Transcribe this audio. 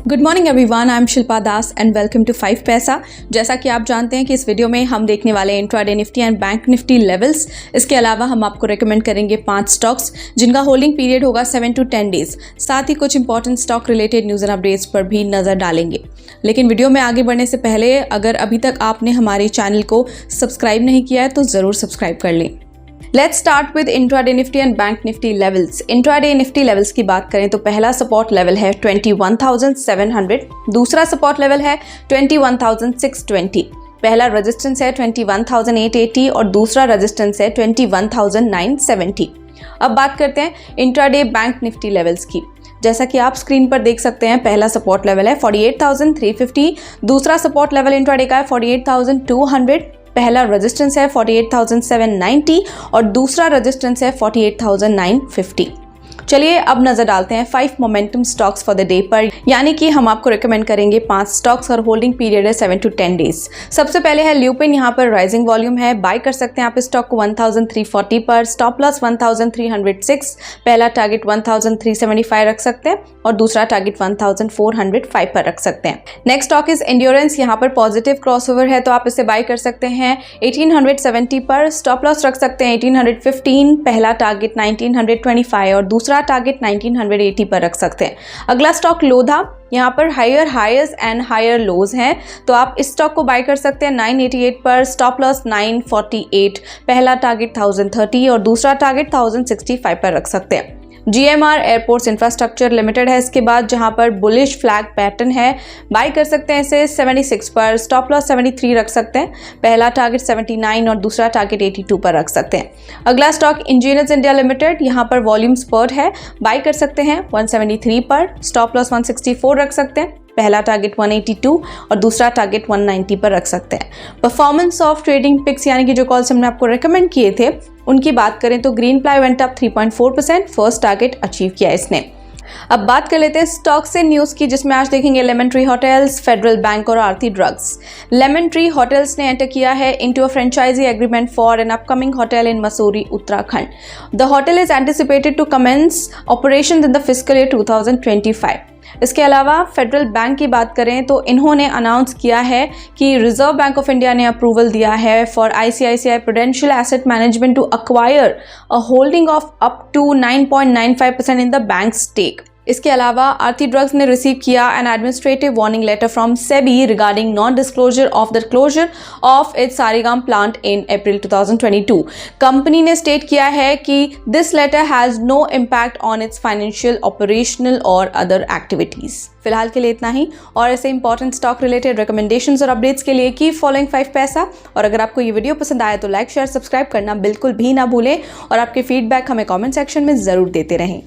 Good morning everyone, I am Shilpa Das and welcome to 5 Paisa. जैसा कि आप जानते हैं कि इस वीडियो में हम देखने वाले हैं intraday Nifty and bank Nifty levels. इसके अलावा हम आपको रेकमेंड करेंगे 5 स्टॉक्स जिनका होल्डिंग पीरियड होगा 7 to 10 डेज। साथ ही कुछ important stock related news and updates पर भी नज़र डालेंगे। लेकिन वीडियो में आगे बढ़ने से पहले अगर अभी तक आपने हमारे चैनल को सब्सक्राइब नहीं किया है तो ज़रूर सब्सक्राइब कर लें। Let's start with intraday Nifty and bank Nifty levels. Intraday Nifty levels की बात करें तो पहला सपोर्ट लेवल है 21,700, दूसरा सपोर्ट लेवल है 21,620, पहला रेजिस्टेंस है 21,880 और दूसरा रेजिस्टेंस है 21,970। अब बात करते हैं इंट्राडे बैंक निफ्टी लेवल्स की। जैसा कि आप स्क्रीन पर देख सकते हैं, पहला सपोर्ट लेवल है 48,350, दूसरा सपोर्ट लेवल इंट्राडे का है 48,200, पहला रेजिस्टेंस है 48,790 और दूसरा रेजिस्टेंस है 48,950। चलिए अब नजर डालते हैं 5 momentum stocks for the day पर, यानी कि हम आपको रेकमेंड करेंगे 5 स्टॉक्स और होल्डिंग पीरियड है 7 to 10 डेज। सबसे पहले है ल्यूपिन। यहाँ पर राइजिंग वॉल्यूम है, बाय कर सकते हैं आप इस स्टॉक को 1340 पर, स्टॉप लॉस 1306, पहला टारगेट 1375 रख सकते हैं और दूसरा टारगेट 1405 पर रख सकते हैं। Next stock is endurance. यहाँ पर पॉजिटिव क्रॉसओवर है तो आप इसे बाय कर सकते हैं 1870 पर, स्टॉप लॉस रख सकते हैं 1815, पहला टारगेट 1925 और दूसरा टारगेट 1980 पर रख सकते हैं। अगला स्टॉक लोधा। यहाँ पर higher highs and higher lows हैं तो आप इस स्टॉक को बाय कर सकते हैं 988 पर, स्टॉप लॉस 948, पहला टारगेट 1030 और दूसरा टारगेट 1065 पर रख सकते हैं। GMR एयरपोर्ट्स इंफ्रास्ट्रक्चर लिमिटेड है इसके बाद, जहां पर बुलिश फ्लैग पैटर्न है, बाय कर सकते हैं इसे 76 पर, स्टॉप लॉस 73 रख सकते हैं, पहला टारगेट 79 और दूसरा टारगेट 82 पर रख सकते हैं। अगला स्टॉक इंजीनियर्स इंडिया लिमिटेड। यहां पर वॉल्यूम स्पर्ट है, बाय कर सकते हैं 173 पर, स्टॉप लॉस 164 रख सकते हैं, पहला टारगेट 182 और दूसरा टारगेट 190 पर रख सकते हैं। परफॉर्मेंस ऑफ ट्रेडिंग पिक्स यानी कि जो कॉल्स हमने आपको रेकमेंड किए थे उनकी बात करें तो green ply went up 3.4%, first target achieve किया इसने। अब बात कर लेते हैं स्टॉक से न्यूज़ की, जिसमें आज देखेंगे lemon tree hotels, federal bank और Aarti drugs. Lemon tree hotels ने एंटर किया है into a franchise agreement for an upcoming hotel in Mussoorie, Uttarakhand. The hotel is anticipated to commence operations in the fiscal year 2025। इसके अलावा फेडरल बैंक की बात करें तो इन्होंने अनाउंस किया है कि रिजर्व बैंक ऑफ इंडिया ने अप्रूवल दिया है for ICICI prudential asset management to acquire a holding of up to 9.95% in the bank stake. इसके अलावा आरती ड्रग्स ने रिसीव किया an administrative warning letter from SEBI regarding non disclosure of the closure of its Sarigam plant in April 2022। Company ने state किया है कि this letter has no impact on its financial, operational और other activities. फिलहाल के लिए इतना ही, और ऐसे इंपॉर्टेंट स्टॉक रिलेटेड रिकमेंडेशंस और अपडेट्स के लिए कीप फॉलोइंग 5 पैसा। और अगर आपको ये वीडियो पसंद आया तो लाइक, शेयर, सब्सक्राइब करना बिल्कुल भी ना भूलें और आपके फीडबैक हमें कमेंट सेक्शन में जरूर देते रहें।